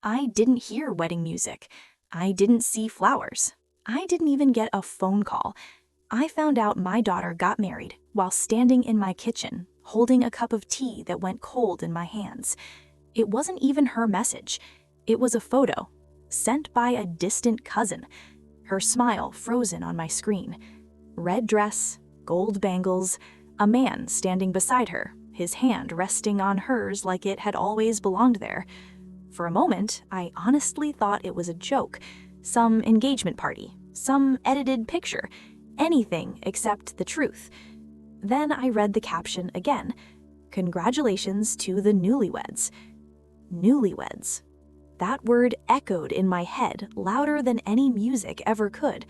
I didn't hear wedding music. I didn't see flowers. I didn't even get a phone call. I found out my daughter got married while standing in my kitchen, holding a cup of tea that went cold in my hands. It wasn't even her message. It was a photo, sent by a distant cousin. Her smile frozen on my screen. Red dress, gold bangles, a man standing beside her, his hand resting on hers like it had always belonged there. For a moment, I honestly thought it was a joke, some engagement party, some edited picture, anything except the truth. Then I read the caption again. Congratulations to the newlyweds. Newlyweds. That word echoed in my head louder than any music ever could.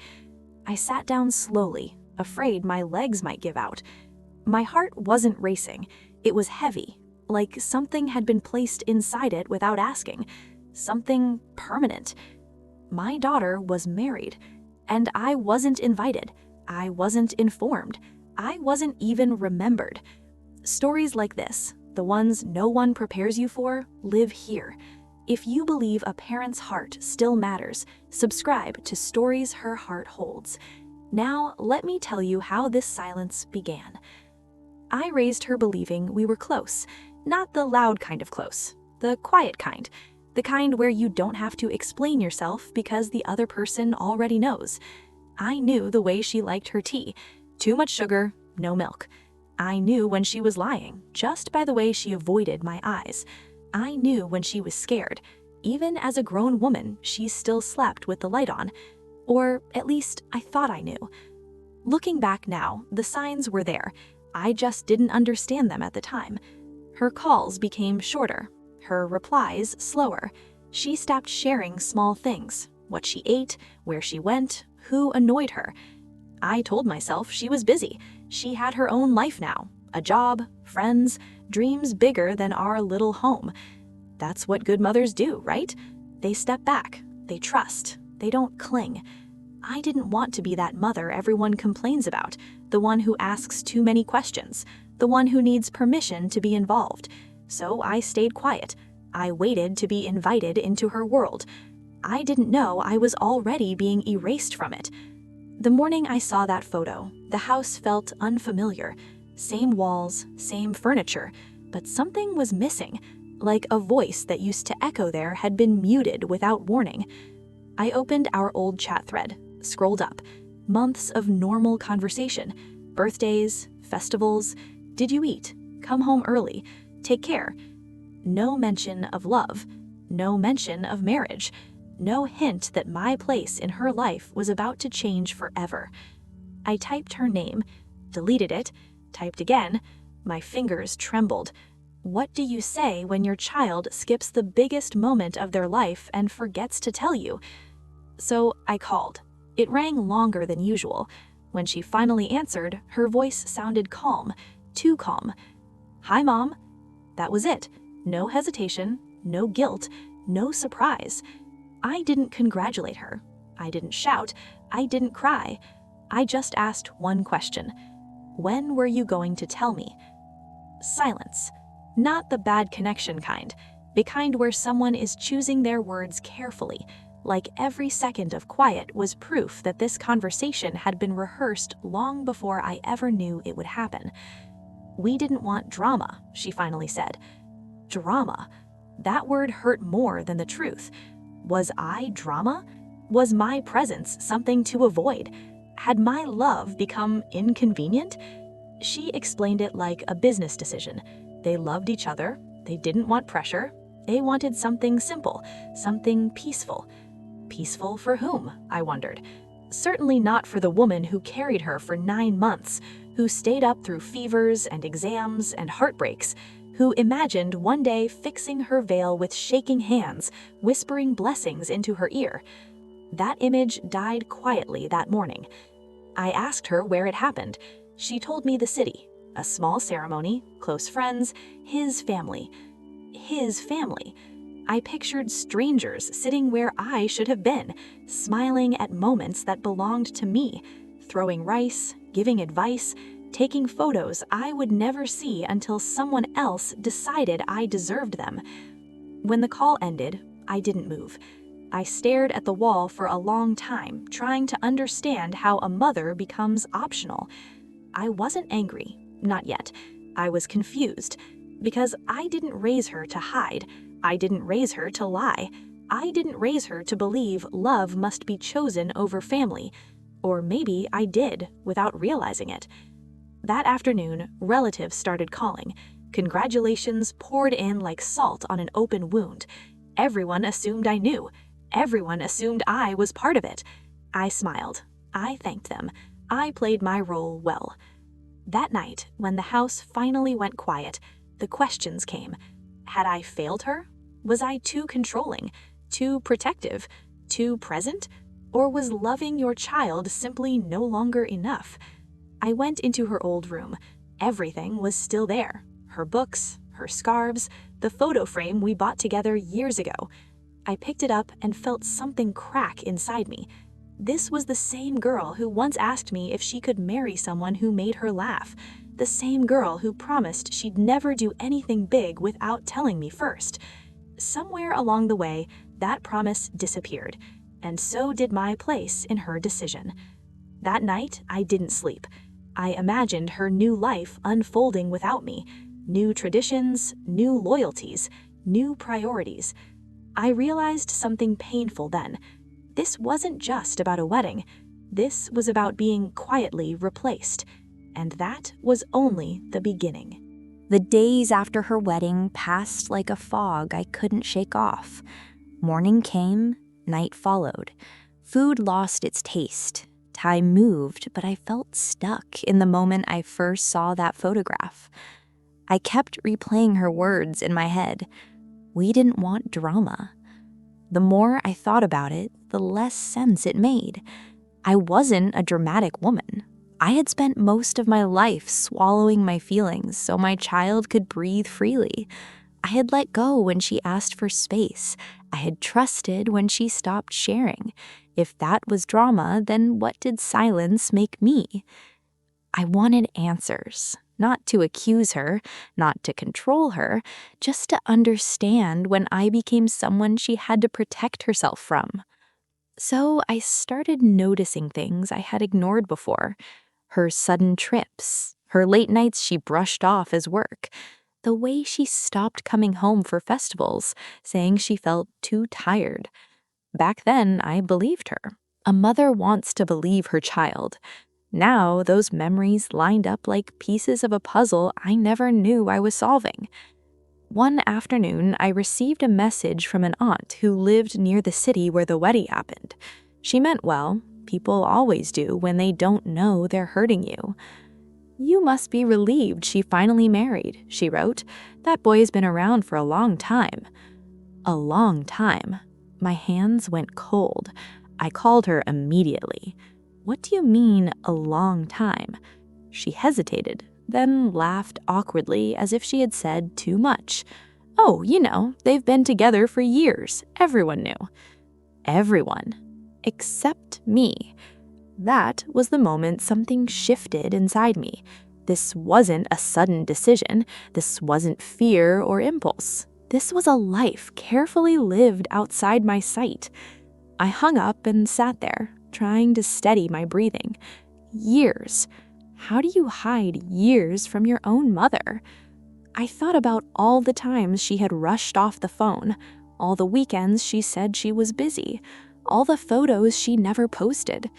I sat down slowly, afraid my legs might give out. My heart wasn't racing. It was heavy, like something had been placed inside it without asking. Something permanent. My daughter was married, and I wasn't invited. I wasn't informed. I wasn't even remembered. Stories like this, the ones no one prepares you for, live here. If you believe a parent's heart still matters, subscribe to Stories Her Heart Holds. Now, let me tell you how this silence began. I raised her believing we were close, not the loud kind of close, the quiet kind, the kind where you don't have to explain yourself because the other person already knows. I knew the way she liked her tea, too much sugar, no milk. I knew when she was lying, just by the way she avoided my eyes. I knew when she was scared. Even as a grown woman, she still slept with the light on. Or at least I thought I knew. Looking back now, the signs were there. I just didn't understand them at the time. Her calls became shorter, her replies slower. She stopped sharing small things, what she ate, where she went, who annoyed her. I told myself she was busy. She had her own life now, a job, friends, dreams bigger than our little home. That's what good mothers do, right? They step back, they trust, they don't cling. I didn't want to be that mother everyone complains about, the one who asks too many questions, the one who needs permission to be involved. So I stayed quiet. I waited to be invited into her world. I didn't know I was already being erased from it. The morning I saw that photo, the house felt unfamiliar. Same walls, same furniture, but something was missing, like a voice that used to echo there had been muted without warning. I opened our old chat thread, scrolled up. Months of normal conversation. Birthdays, festivals. Did you eat? Come home early. Take care. No mention of love. No mention of marriage. No hint that my place in her life was about to change forever. I typed her name, deleted it, typed again. My fingers trembled. What do you say when your child skips the biggest moment of their life and forgets to tell you? So I called. It rang longer than usual. When she finally answered, her voice sounded calm, too calm. "Hi, Mom." That was it. No hesitation, no guilt, no surprise. I didn't congratulate her. I didn't shout. I didn't cry. I just asked one question. When were you going to tell me? Silence. Not the bad connection kind. The kind where someone is choosing their words carefully. Like every second of quiet was proof that this conversation had been rehearsed long before I ever knew it would happen. "We didn't want drama," she finally said. Drama. That word hurt more than the truth. Was I drama? Was my presence something to avoid? Had my love become inconvenient? She explained it like a business decision. They loved each other. They didn't want pressure. They wanted something simple, something peaceful. Peaceful for whom? I wondered. Certainly not for the woman who carried her for 9 months, who stayed up through fevers and exams and heartbreaks, who imagined one day fixing her veil with shaking hands, whispering blessings into her ear. That image died quietly that morning. I asked her where it happened. She told me the city, a small ceremony, close friends, his family. His family. I pictured strangers sitting where I should have been, smiling at moments that belonged to me, throwing rice, giving advice, taking photos I would never see until someone else decided I deserved them. When the call ended, I didn't move. I stared at the wall for a long time, trying to understand how a mother becomes optional. I wasn't angry, not yet. I was confused, because I didn't raise her to hide. I didn't raise her to lie. I didn't raise her to believe love must be chosen over family. Or maybe I did, without realizing it. That afternoon, relatives started calling. Congratulations poured in like salt on an open wound. Everyone assumed I knew. Everyone assumed I was part of it. I smiled. I thanked them. I played my role well. That night, when the house finally went quiet, the questions came. Had I failed her? Was I too controlling, too protective, too present? Or was loving your child simply no longer enough? I went into her old room. Everything was still there. Her books, her scarves, the photo frame we bought together years ago. I picked it up and felt something crack inside me. This was the same girl who once asked me if she could marry someone who made her laugh. The same girl who promised she'd never do anything big without telling me first. Somewhere along the way, that promise disappeared, and so did my place in her decision. That night, I didn't sleep. I imagined her new life unfolding without me. New traditions, new loyalties, new priorities. I realized something painful then. This wasn't just about a wedding. This was about being quietly replaced. And that was only the beginning. The days after her wedding passed like a fog I couldn't shake off. Morning came, night followed. Food lost its taste. Time moved, but I felt stuck in the moment I first saw that photograph. I kept replaying her words in my head. We didn't want drama. The more I thought about it, the less sense it made. I wasn't a dramatic woman. I had spent most of my life swallowing my feelings so my child could breathe freely. I had let go when she asked for space. I had trusted when she stopped sharing. If that was drama, then what did silence make me? I wanted answers, not to accuse her, not to control her, just to understand when I became someone she had to protect herself from. So I started noticing things I had ignored before. Her sudden trips, her late nights she brushed off as work, the way she stopped coming home for festivals, saying she felt too tired. Back then, I believed her. A mother wants to believe her child. Now, those memories lined up like pieces of a puzzle I never knew I was solving. One afternoon, I received a message from an aunt who lived near the city where the wedding happened. She meant well. People always do when they don't know they're hurting you. You must be relieved she finally married, she wrote. That boy has been around for a long time. A long time. My hands went cold. I called her immediately. What do you mean, a long time? She hesitated, then laughed awkwardly as if she had said too much. Oh, you know, they've been together for years. Everyone knew. Everyone. Except me. That was the moment something shifted inside me. This wasn't a sudden decision. This wasn't fear or impulse. This was a life carefully lived outside my sight. I hung up and sat there, trying to steady my breathing. Years. How do you hide years from your own mother? I thought about all the times she had rushed off the phone, all the weekends she said she was busy, all the photos she never posted.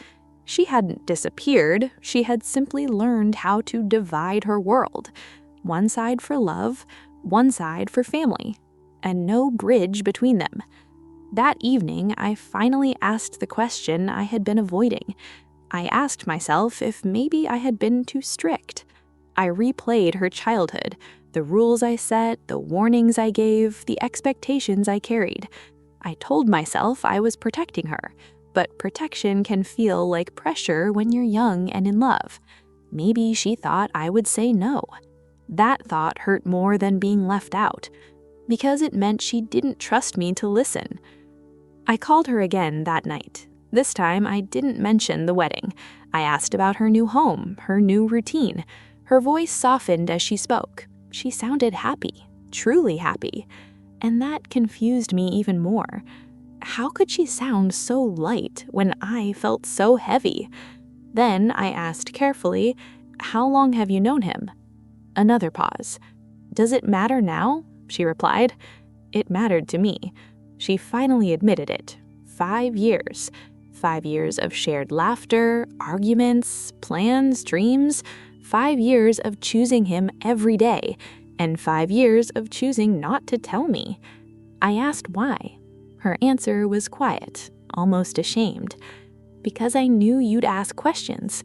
She hadn't disappeared, she had simply learned how to divide her world. One side for love, one side for family, and no bridge between them. That evening, I finally asked the question I had been avoiding. I asked myself if maybe I had been too strict. I replayed her childhood, the rules I set, the warnings I gave, the expectations I carried. I told myself I was protecting her, but protection can feel like pressure when you're young and in love. Maybe she thought I would say no. That thought hurt more than being left out, because it meant she didn't trust me to listen. I called her again that night. This time, I didn't mention the wedding. I asked about her new home, her new routine. Her voice softened as she spoke. She sounded happy, truly happy. And that confused me even more. How could she sound so light when I felt so heavy? Then I asked carefully, "How long have you known him?" Another pause. "Does it matter now?" she replied. It mattered to me. She finally admitted it. 5 years. 5 years of shared laughter, arguments, plans, dreams. 5 years of choosing him every day. And 5 years of choosing not to tell me. I asked why. Her answer was quiet, almost ashamed. "Because I knew you'd ask questions."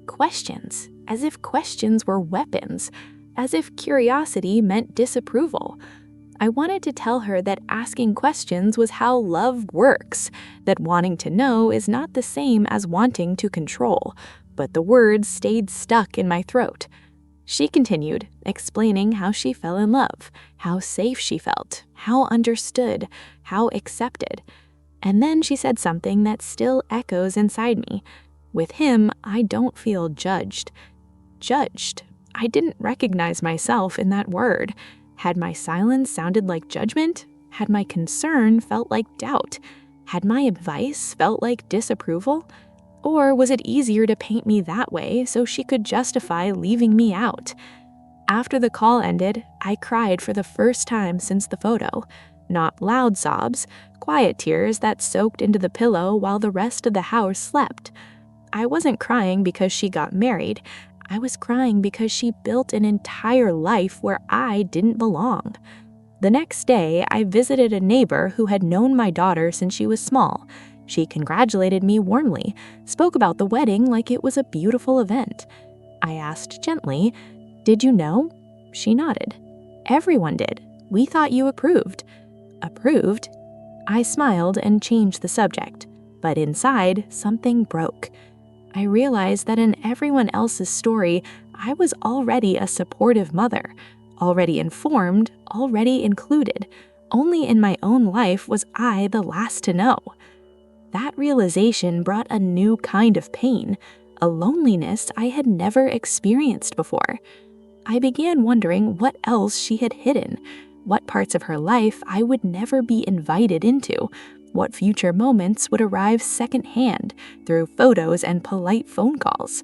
Questions, as if questions were weapons, as if curiosity meant disapproval. I wanted to tell her that asking questions was how love works, that wanting to know is not the same as wanting to control, but the words stayed stuck in my throat. She continued, explaining how she fell in love, how safe she felt, how understood, how accepted. And then she said something that still echoes inside me. With him, I don't feel judged. Judged. I didn't recognize myself in that word. Had my silence sounded like judgment? Had my concern felt like doubt? Had my advice felt like disapproval? Or was it easier to paint me that way so she could justify leaving me out? After the call ended, I cried for the first time since the photo. Not loud sobs, quiet tears that soaked into the pillow while the rest of the house slept. I wasn't crying because she got married. I was crying because she built an entire life where I didn't belong. The next day, I visited a neighbor who had known my daughter since she was small. She congratulated me warmly, spoke about the wedding like it was a beautiful event. I asked gently, "Did you know?" She nodded. "Everyone did. We thought you approved." Approved? I smiled and changed the subject, but inside, something broke. I realized that in everyone else's story, I was already a supportive mother, already informed, already included. Only in my own life was I the last to know. That realization brought a new kind of pain, a loneliness I had never experienced before. I began wondering what else she had hidden, what parts of her life I would never be invited into, what future moments would arrive secondhand through photos and polite phone calls.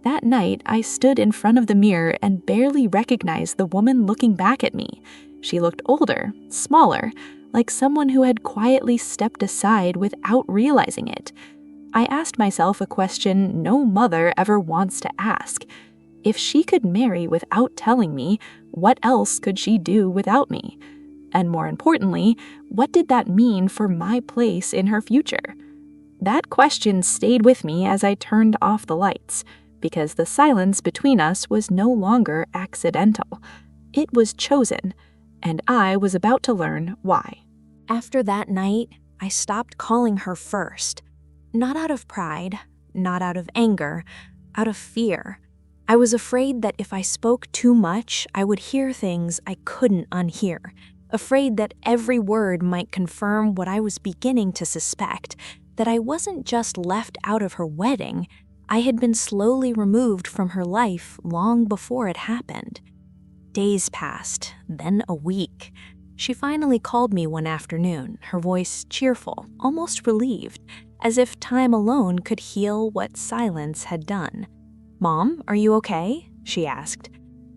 That night, I stood in front of the mirror and barely recognized the woman looking back at me. She looked older, smaller, like someone who had quietly stepped aside without realizing it. I asked myself a question no mother ever wants to ask. If she could marry without telling me, what else could she do without me? And more importantly, what did that mean for my place in her future? That question stayed with me as I turned off the lights, because the silence between us was no longer accidental. It was chosen, and I was about to learn why. After that night, I stopped calling her first. Not out of pride, not out of anger, out of fear. I was afraid that if I spoke too much, I would hear things I couldn't unhear. Afraid that every word might confirm what I was beginning to suspect, that I wasn't just left out of her wedding, I had been slowly removed from her life long before it happened. Days passed, then a week. She finally called me one afternoon, her voice cheerful, almost relieved, as if time alone could heal what silence had done. "Mom, are you okay?" she asked.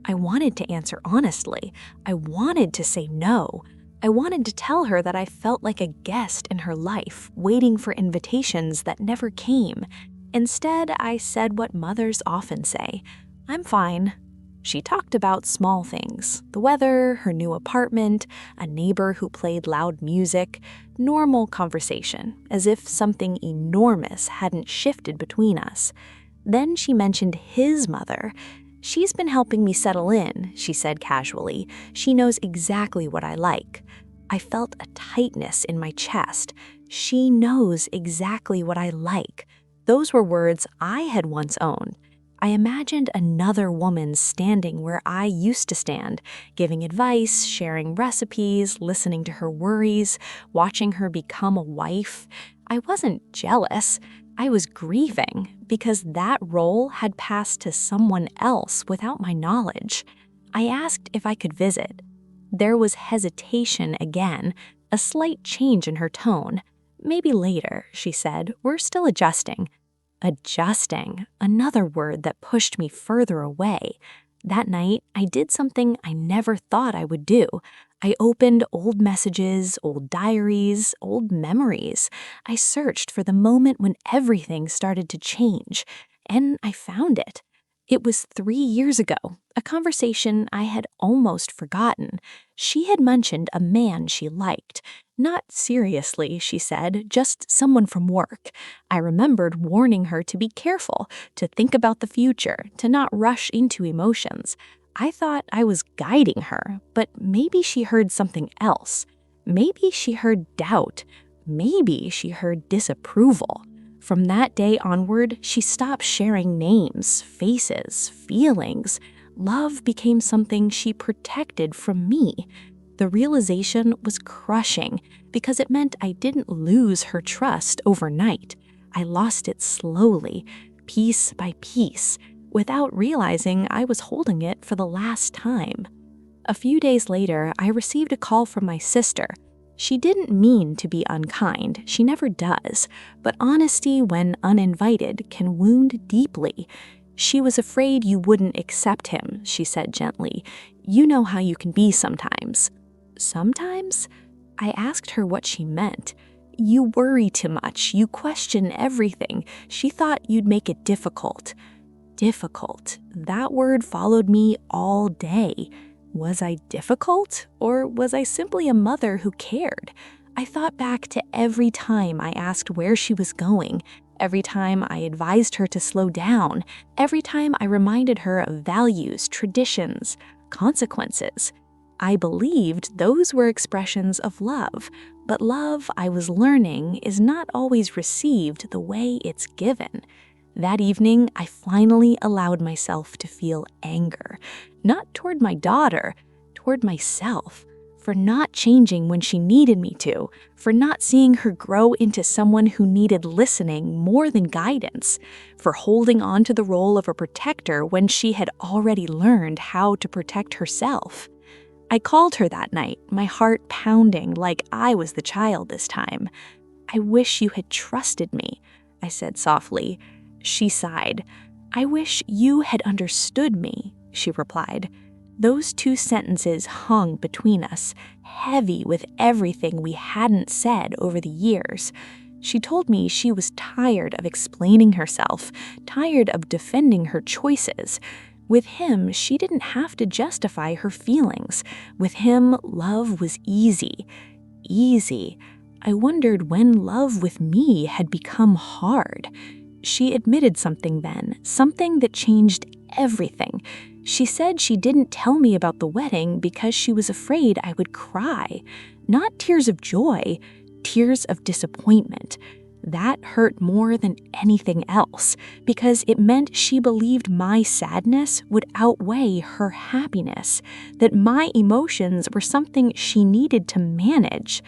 I wanted to answer honestly. I wanted to say no. I wanted to tell her that I felt like a guest in her life, waiting for invitations that never came. Instead, I said what mothers often say, "I'm fine." She talked about small things, the weather, her new apartment, a neighbor who played loud music, normal conversation, as if something enormous hadn't shifted between us. Then she mentioned his mother. "She's been helping me settle in," she said casually. "She knows exactly what I like." I felt a tightness in my chest. She knows exactly what I like. Those were words I had once owned. I imagined another woman standing where I used to stand, giving advice, sharing recipes, listening to her worries, watching her become a wife. I wasn't jealous. I was grieving because that role had passed to someone else without my knowledge. I asked if I could visit. There was hesitation again, a slight change in her tone. "Maybe later," she said. "We're still adjusting." Adjusting, another word that pushed me further away. That night, I did something I never thought I would do. I opened old messages, old diaries, old memories. I searched for the moment when everything started to change, and I found it. It was 3 years ago, a conversation I had almost forgotten. She had mentioned a man she liked. Not seriously, she said, just someone from work. I remembered warning her to be careful, to think about the future, to not rush into emotions. I thought I was guiding her, but maybe she heard something else. Maybe she heard doubt. Maybe she heard disapproval. From that day onward, she stopped sharing names, faces, feelings. Love became something she protected from me. The realization was crushing because it meant I didn't lose her trust overnight. I lost it slowly, piece by piece, without realizing I was holding it for the last time. A few days later, I received a call from my sister. She didn't mean to be unkind, she never does, but honesty when uninvited can wound deeply. She was afraid you wouldn't accept him, she said gently. You know how you can be sometimes. Sometimes? I asked her what she meant. You worry too much, you question everything. She thought you'd make it difficult. Difficult. That word followed me all day. Was I difficult, or was I simply a mother who cared? I thought back to every time I asked where she was going, every time I advised her to slow down, every time I reminded her of values, traditions, consequences. I believed those were expressions of love, but love, I was learning, is not always received the way it's given. That evening, I finally allowed myself to feel anger, not toward my daughter, toward myself, for not changing when she needed me to, for not seeing her grow into someone who needed listening more than guidance, for holding on to the role of a protector when she had already learned how to protect herself. I called her that night, my heart pounding like I was the child this time. "I wish you had trusted me," I said softly. She sighed. "I wish you had understood me," she replied. Those two sentences hung between us, heavy with everything we hadn't said over the years. She told me she was tired of explaining herself, tired of defending her choices. With him, she didn't have to justify her feelings. With him, love was easy. Easy. I wondered when love with me had become hard. She admitted something then, something that changed everything. She said she didn't tell me about the wedding because she was afraid I would cry. Not tears of joy, tears of disappointment. That hurt more than anything else because it meant she believed my sadness would outweigh her happiness, that my emotions were something she needed to manage.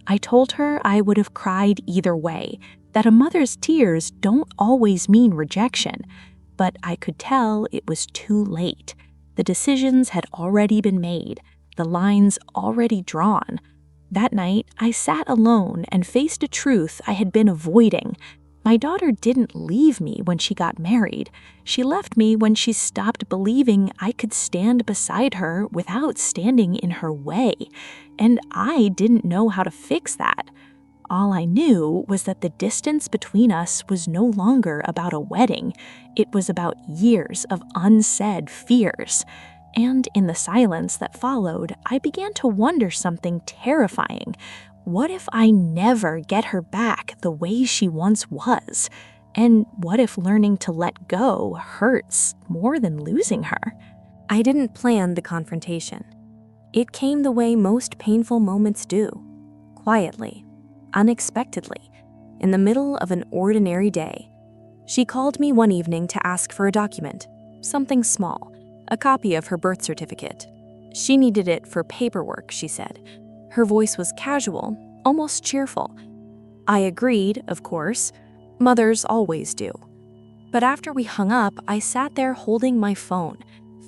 I told her I would have cried either way, that a mother's tears don't always mean rejection, but I could tell it was too late. The decisions had already been made, the lines already drawn. That night, I sat alone and faced a truth I had been avoiding. My daughter didn't leave me when she got married. She left me when she stopped believing I could stand beside her without standing in her way, and I didn't know how to fix that. All I knew was that the distance between us was no longer about a wedding. It was about years of unsaid fears. And in the silence that followed, I began to wonder something terrifying. What if I never get her back the way she once was? And what if learning to let go hurts more than losing her? I didn't plan the confrontation. It came the way most painful moments do, quietly. Unexpectedly, in the middle of an ordinary day. She called me one evening to ask for a document, something small, a copy of her birth certificate. She needed it for paperwork, she said. Her voice was casual, almost cheerful. I agreed, of course. Mothers always do. But after we hung up, I sat there holding my phone,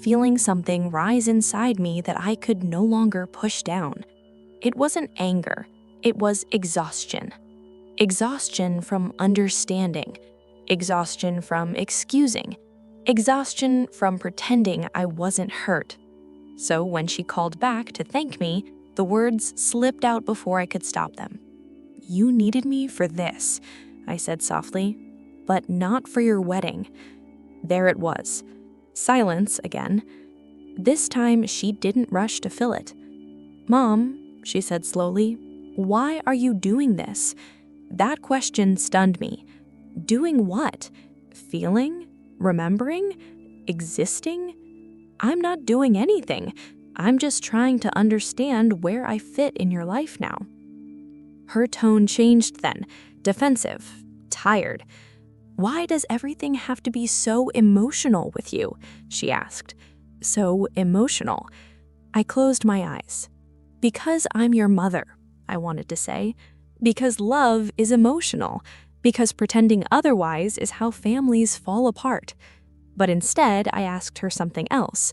feeling something rise inside me that I could no longer push down. It wasn't anger, it was exhaustion. Exhaustion from understanding, exhaustion from excusing, exhaustion from pretending I wasn't hurt. So when she called back to thank me, the words slipped out before I could stop them. "You needed me for this," I said softly, "but not for your wedding." There it was. Silence again. This time she didn't rush to fill it. "Mom," she said slowly, "why are you doing this?" That question stunned me. Doing what? Feeling? Remembering? Existing? I'm not doing anything. I'm just trying to understand where I fit in your life now. Her tone changed then, defensive, tired. "Why does everything have to be so emotional with you?" she asked. So emotional. I closed my eyes. "Because I'm your mother," I wanted to say. "Because love is emotional. Because pretending otherwise is how families fall apart." But instead, I asked her something else.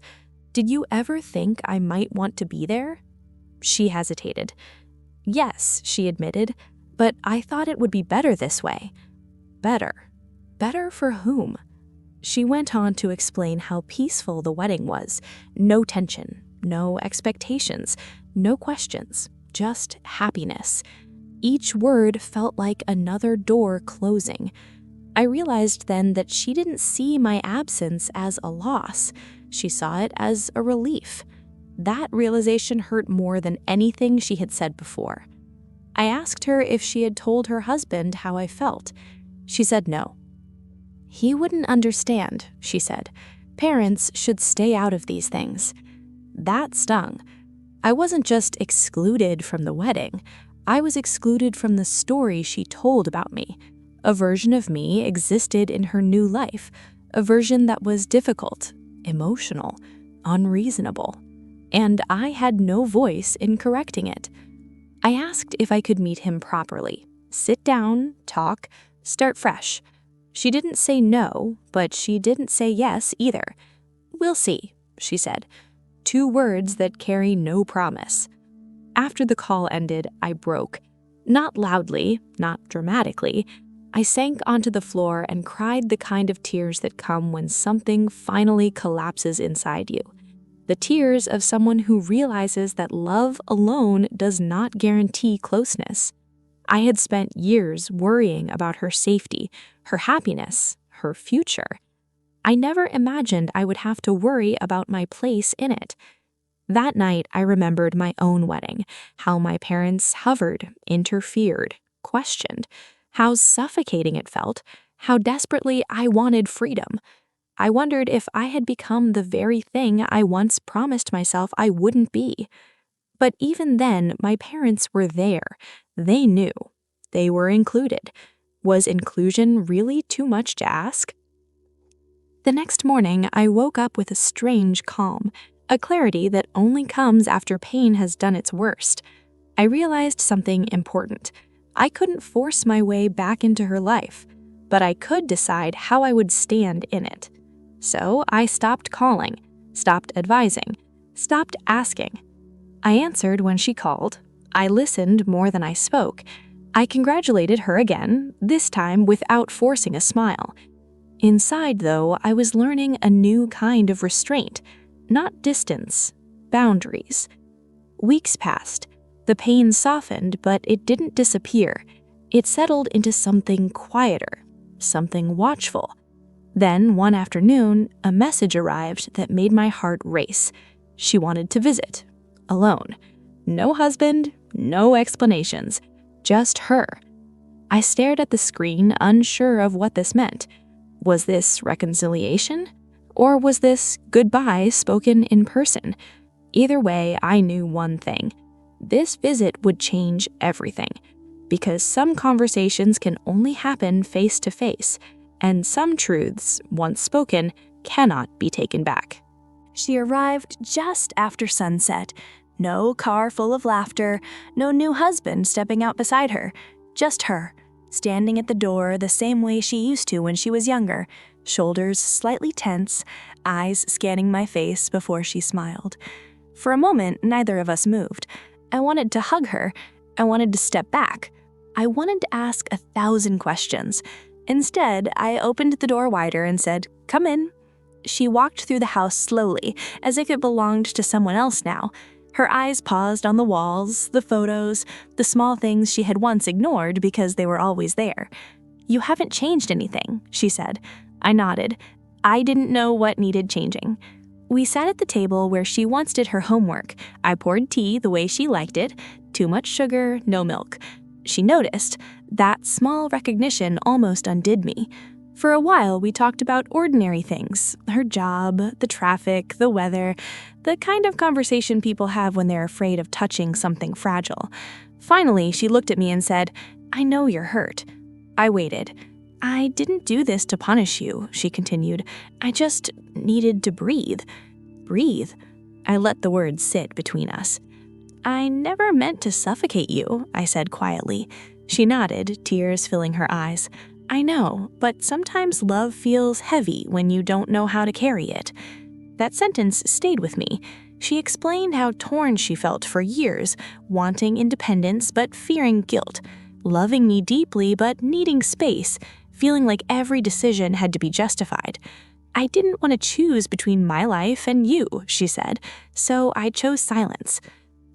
"Did you ever think I might want to be there?" She hesitated. "Yes," she admitted, "but I thought it would be better this way." Better? Better for whom? She went on to explain how peaceful the wedding was. No tension, no expectations, no questions, just happiness. Each word felt like another door closing. I realized then that she didn't see my absence as a loss. She saw it as a relief. That realization hurt more than anything she had said before. I asked her if she had told her husband how I felt. She said no. "He wouldn't understand," she said. "Parents should stay out of these things." That stung. I wasn't just excluded from the wedding. I was excluded from the story she told about me. A version of me existed in her new life, a version that was difficult, emotional, unreasonable. And I had no voice in correcting it. I asked if I could meet him properly, sit down, talk, start fresh. She didn't say no, but she didn't say yes either. "We'll see," she said. 2 words that carry no promise. After the call ended, I broke. Not loudly, not dramatically. I sank onto the floor and cried the kind of tears that come when something finally collapses inside you. The tears of someone who realizes that love alone does not guarantee closeness. I had spent years worrying about her safety, her happiness, her future. I never imagined I would have to worry about my place in it. That night, I remembered my own wedding, how my parents hovered, interfered, questioned, how suffocating it felt, how desperately I wanted freedom. I wondered if I had become the very thing I once promised myself I wouldn't be. But even then, my parents were there. They knew. They were included. Was inclusion really too much to ask? The next morning, I woke up with a strange calm, a clarity that only comes after pain has done its worst. I realized something important. I couldn't force my way back into her life, but I could decide how I would stand in it. So I stopped calling, stopped advising, stopped asking. I answered when she called. I listened more than I spoke. I congratulated her again, this time without forcing a smile. Inside, though, I was learning a new kind of restraint. Not distance, boundaries. Weeks passed. The pain softened, but it didn't disappear. It settled into something quieter, something watchful. Then, one afternoon, a message arrived that made my heart race. She wanted to visit, alone. No husband, no explanations, just her. I stared at the screen, unsure of what this meant. Was this reconciliation? Or was this goodbye spoken in person? Either way, I knew one thing. This visit would change everything. Because some conversations can only happen face to face, and some truths, once spoken, cannot be taken back. She arrived just after sunset. No car full of laughter, no new husband stepping out beside her. Just her, standing at the door the same way she used to when she was younger, shoulders slightly tense, eyes scanning my face before she smiled. For a moment, neither of us moved. I wanted to hug her. I wanted to step back. I wanted to ask 1,000 questions. Instead, I opened the door wider and said, "Come in." She walked through the house slowly, as if it belonged to someone else now. Her eyes paused on the walls, the photos, the small things she had once ignored because they were always there. "You haven't changed anything," she said. I nodded. I didn't know what needed changing. We sat at the table where she once did her homework. I poured tea the way she liked it, too much sugar, no milk. She noticed. That small recognition almost undid me. For a while, we talked about ordinary things, her job, the traffic, the weather, the kind of conversation people have when they're afraid of touching something fragile. Finally, she looked at me and said, "I know you're hurt." I waited. "I didn't do this to punish you," she continued. "I just needed to breathe." Breathe. I let the words sit between us. "I never meant to suffocate you," I said quietly. She nodded, tears filling her eyes. "I know, but sometimes love feels heavy when you don't know how to carry it." That sentence stayed with me. She explained how torn she felt for years, wanting independence but fearing guilt, loving me deeply but needing space, feeling like every decision had to be justified. "I didn't want to choose between my life and you," she said, "so I chose silence."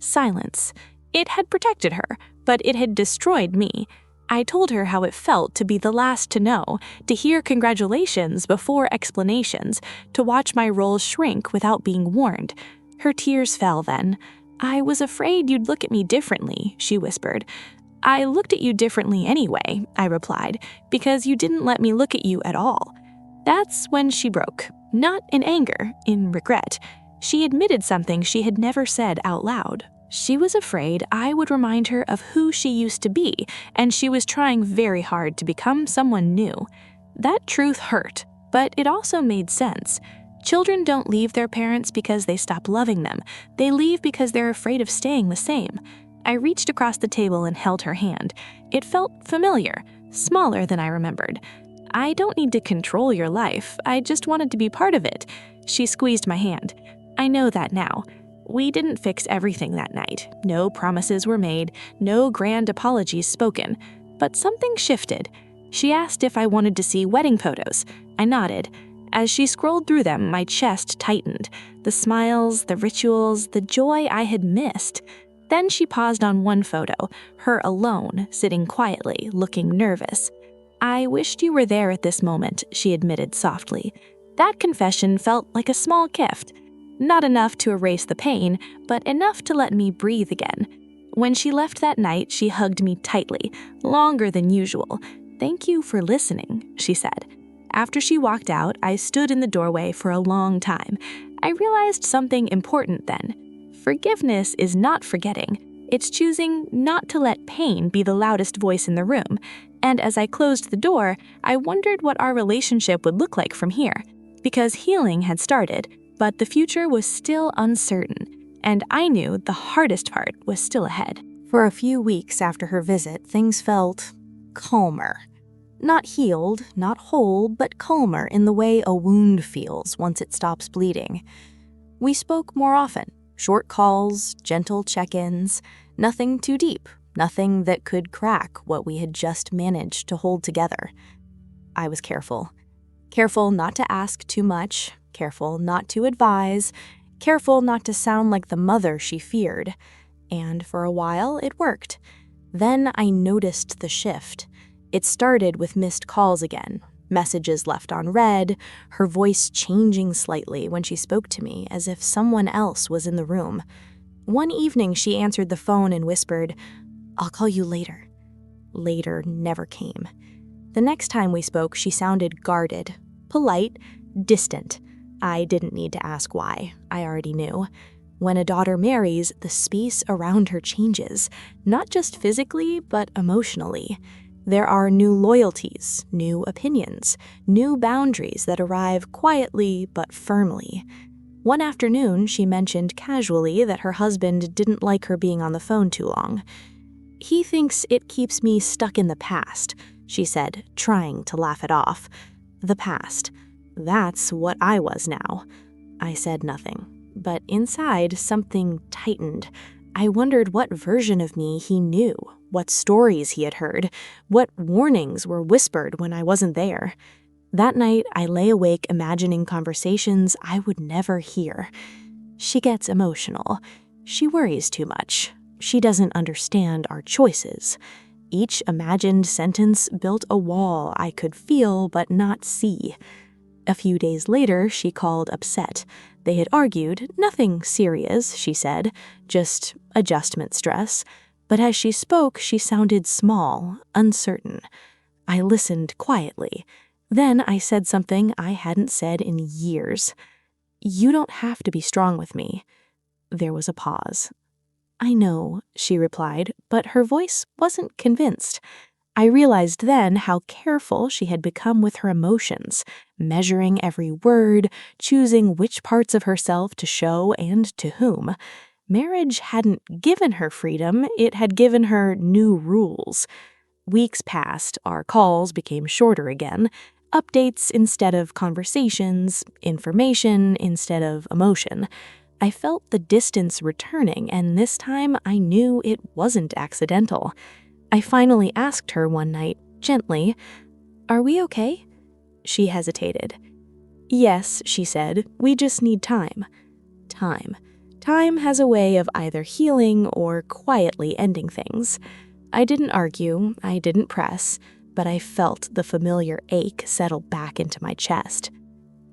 Silence. It had protected her, but it had destroyed me. I told her how it felt to be the last to know, to hear congratulations before explanations, to watch my role shrink without being warned. Her tears fell then. "I was afraid you'd look at me differently," she whispered. "I looked at you differently anyway," I replied, "because you didn't let me look at you at all." That's when she broke. Not in anger, in regret. She admitted something she had never said out loud. She was afraid I would remind her of who she used to be, and she was trying very hard to become someone new. That truth hurt, but it also made sense. Children don't leave their parents because they stop loving them. They leave because they're afraid of staying the same. I reached across the table and held her hand. It felt familiar, smaller than I remembered. "I don't need to control your life. I just wanted to be part of it." She squeezed my hand. "I know that now. We didn't fix everything that night. No promises were made, no grand apologies spoken. But something shifted. She asked if I wanted to see wedding photos. I nodded. As she scrolled through them, my chest tightened. The smiles, the rituals, the joy I had missed. Then she paused on one photo, her alone, sitting quietly, looking nervous. "I wished you were there at this moment," she admitted softly. That confession felt like a small gift. Not enough to erase the pain, but enough to let me breathe again. When she left that night, she hugged me tightly, longer than usual. "Thank you for listening," she said. After she walked out, I stood in the doorway for a long time. I realized something important then. Forgiveness is not forgetting. It's choosing not to let pain be the loudest voice in the room. And as I closed the door, I wondered what our relationship would look like from here. Because healing had started, but the future was still uncertain. And I knew the hardest part was still ahead. For a few weeks after her visit, things felt calmer. Not healed, not whole, but calmer in the way a wound feels once it stops bleeding. We spoke more often. Short calls, gentle check-ins, nothing too deep, nothing that could crack what we had just managed to hold together. I was careful. Careful not to ask too much, careful not to advise, careful not to sound like the mother she feared. And for a while, it worked. Then I noticed the shift. It started with missed calls again, messages left unread, her voice changing slightly when she spoke to me as if someone else was in the room. One evening, she answered the phone and whispered, "I'll call you later." Later never came. The next time we spoke, she sounded guarded, polite, distant. I didn't need to ask why. I already knew. When a daughter marries, the space around her changes, not just physically, but emotionally. There are new loyalties, new opinions, new boundaries that arrive quietly but firmly. One afternoon, she mentioned casually that her husband didn't like her being on the phone too long. "He thinks it keeps me stuck in the past," she said, trying to laugh it off. The past. That's what I was now. I said nothing, but inside something tightened. I wondered what version of me he knew, what stories he had heard, what warnings were whispered when I wasn't there. That night, I lay awake imagining conversations I would never hear. She gets emotional. She worries too much. She doesn't understand our choices. Each imagined sentence built a wall I could feel but not see. A few days later, she called upset. They had argued, nothing serious, she said, just adjustment stress. But as she spoke, she sounded small, uncertain. I listened quietly. Then I said something I hadn't said in years. "You don't have to be strong with me." There was a pause. "I know," she replied, but her voice wasn't convinced. I realized then how careful she had become with her emotions, measuring every word, choosing which parts of herself to show and to whom. Marriage hadn't given her freedom, it had given her new rules. Weeks passed, our calls became shorter again, updates instead of conversations, information instead of emotion. I felt the distance returning, and this time I knew it wasn't accidental. I finally asked her one night, gently, "Are we okay?" She hesitated. "Yes," she said, "we just need time." Time. Time has a way of either healing or quietly ending things. I didn't argue, I didn't press, but I felt the familiar ache settle back into my chest.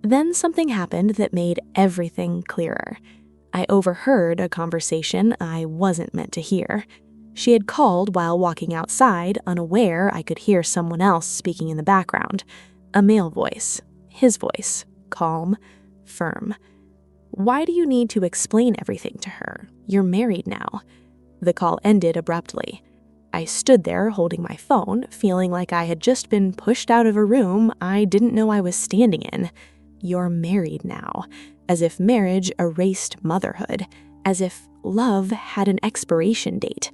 Then something happened that made everything clearer. I overheard a conversation I wasn't meant to hear. She had called while walking outside, unaware I could hear someone else speaking in the background. A male voice. His voice. Calm. Firm. "Why do you need to explain everything to her? You're married now." The call ended abruptly. I stood there holding my phone, feeling like I had just been pushed out of a room I didn't know I was standing in. "You're married now." As if marriage erased motherhood. As if love had an expiration date.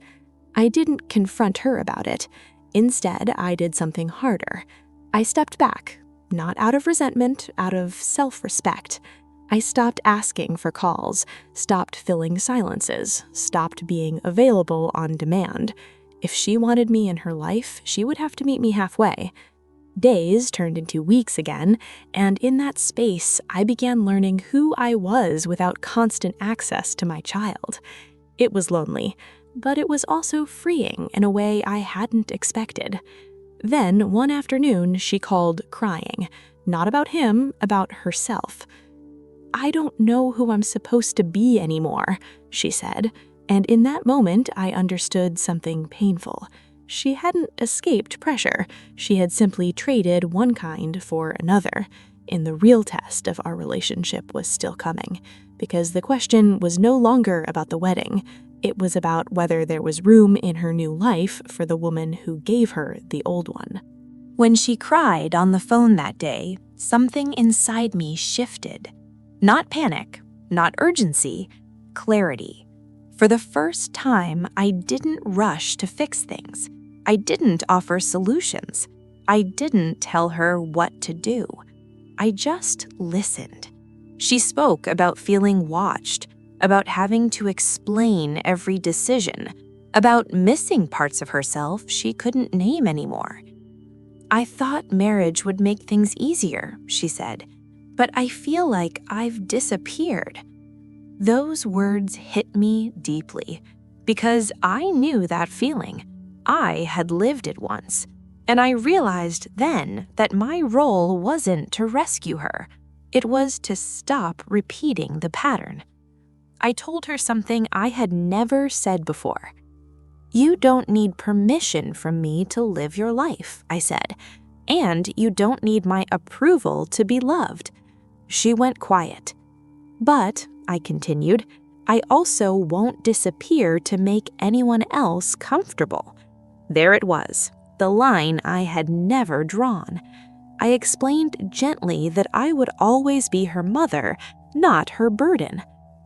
I didn't confront her about it. Instead, I did something harder. I stepped back, not out of resentment, out of self-respect. I stopped asking for calls, stopped filling silences, stopped being available on demand. If she wanted me in her life, she would have to meet me halfway. Days turned into weeks again, and in that space, I began learning who I was without constant access to my child. It was lonely, but it was also freeing in a way I hadn't expected. Then, one afternoon, she called crying. Not about him, about herself. "I don't know who I'm supposed to be anymore," she said, and in that moment I understood something painful. She hadn't escaped pressure, she had simply traded one kind for another. And the real test of our relationship was still coming, because the question was no longer about the wedding. It was about whether there was room in her new life for the woman who gave her the old one. When she cried on the phone that day, something inside me shifted. Not panic, not urgency, clarity. For the first time, I didn't rush to fix things. I didn't offer solutions. I didn't tell her what to do. I just listened. She spoke about feeling watched, about having to explain every decision, about missing parts of herself she couldn't name anymore. "I thought marriage would make things easier," she said, "but I feel like I've disappeared." Those words hit me deeply, because I knew that feeling. I had lived it once, and I realized then that my role wasn't to rescue her. It was to stop repeating the pattern. I told her something I had never said before. "You don't need permission from me to live your life," I said, "and you don't need my approval to be loved." She went quiet. "But," I continued, "I also won't disappear to make anyone else comfortable." There it was, the line I had never drawn. I explained gently that I would always be her mother, not her burden.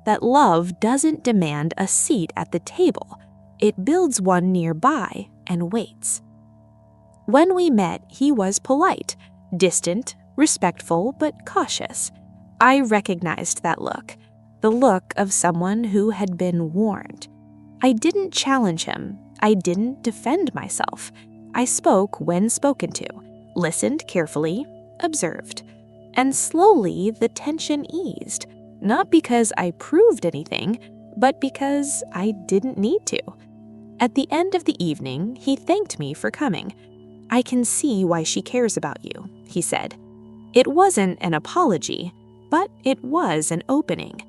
That love doesn't demand a seat at the table. It builds one nearby and waits. When we met, he was polite, distant, respectful but cautious. I recognized that look, the look of someone who had been warned. I didn't challenge him. I didn't defend myself. I spoke when spoken to, listened carefully, observed. And slowly the tension eased, not because I proved anything, but because I didn't need to. At the end of the evening, he thanked me for coming. "I can see why she cares about you," he said. It wasn't an apology, but it was an opening.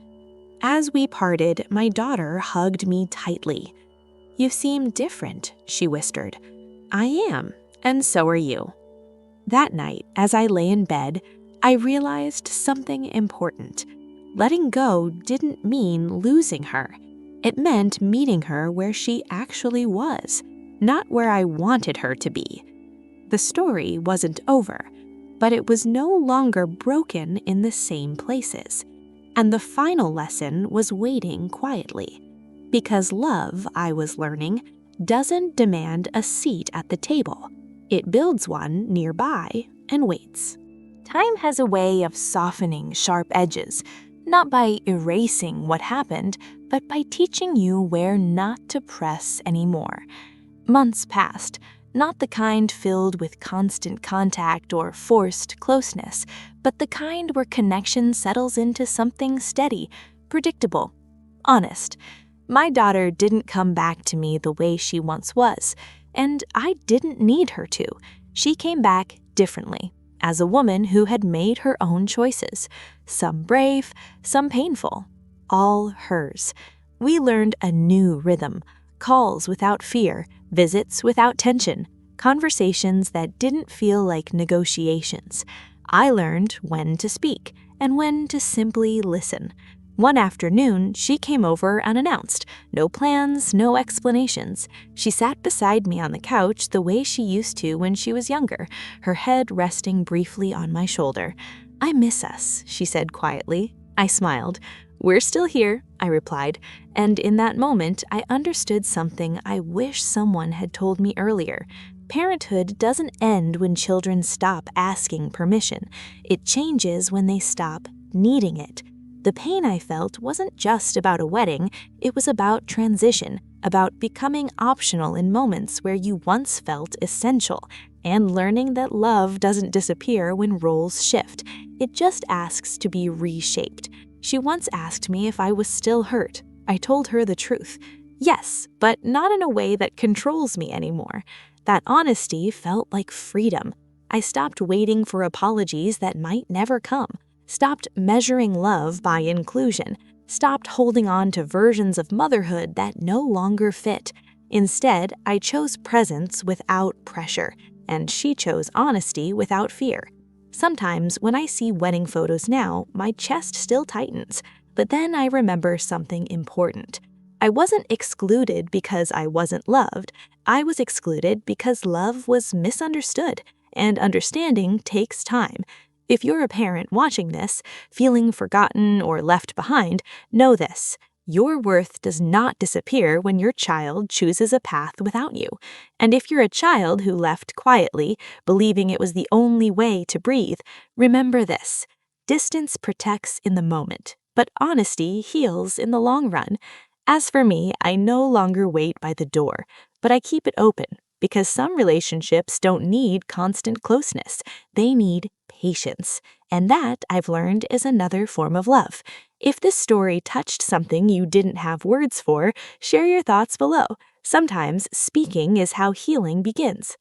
As we parted, my daughter hugged me tightly. "You seem different," she whispered. "I am, and so are you." That night, as I lay in bed, I realized something important. Letting go didn't mean losing her. It meant meeting her where she actually was, not where I wanted her to be. The story wasn't over, but it was no longer broken in the same places. And the final lesson was waiting quietly. Because love, I was learning, doesn't demand a seat at the table. It builds one nearby and waits. Time has a way of softening sharp edges, not by erasing what happened, but by teaching you where not to press anymore. Months passed, not the kind filled with constant contact or forced closeness, but the kind where connection settles into something steady, predictable, honest. My daughter didn't come back to me the way she once was, and I didn't need her to. She came back differently, as a woman who had made her own choices, some brave, some painful, all hers. We learned a new rhythm, calls without fear, visits without tension, conversations that didn't feel like negotiations. I learned when to speak and when to simply listen. One afternoon, she came over unannounced. No plans, no explanations. She sat beside me on the couch the way she used to when she was younger, her head resting briefly on my shoulder. "I miss us," she said quietly. I smiled. "We're still here," I replied, and in that moment, I understood something I wish someone had told me earlier. Parenthood doesn't end when children stop asking permission. It changes when they stop needing it. The pain I felt wasn't just about a wedding, it was about transition, about becoming optional in moments where you once felt essential, and learning that love doesn't disappear when roles shift. It just asks to be reshaped. She once asked me if I was still hurt. I told her the truth. Yes, but not in a way that controls me anymore. That honesty felt like freedom. I stopped waiting for apologies that might never come. Stopped measuring love by inclusion, stopped holding on to versions of motherhood that no longer fit. Instead, I chose presence without pressure, and she chose honesty without fear. Sometimes when I see wedding photos now, my chest still tightens, but then I remember something important. I wasn't excluded because I wasn't loved. I was excluded because love was misunderstood, and understanding takes time. If you're a parent watching this, feeling forgotten or left behind, know this. Your worth does not disappear when your child chooses a path without you. And if you're a child who left quietly, believing it was the only way to breathe, remember this. Distance protects in the moment, but honesty heals in the long run. As for me, I no longer wait by the door, but I keep it open. Because some relationships don't need constant closeness. They need patience. And that, I've learned, is another form of love. If this story touched something you didn't have words for, share your thoughts below. Sometimes speaking is how healing begins.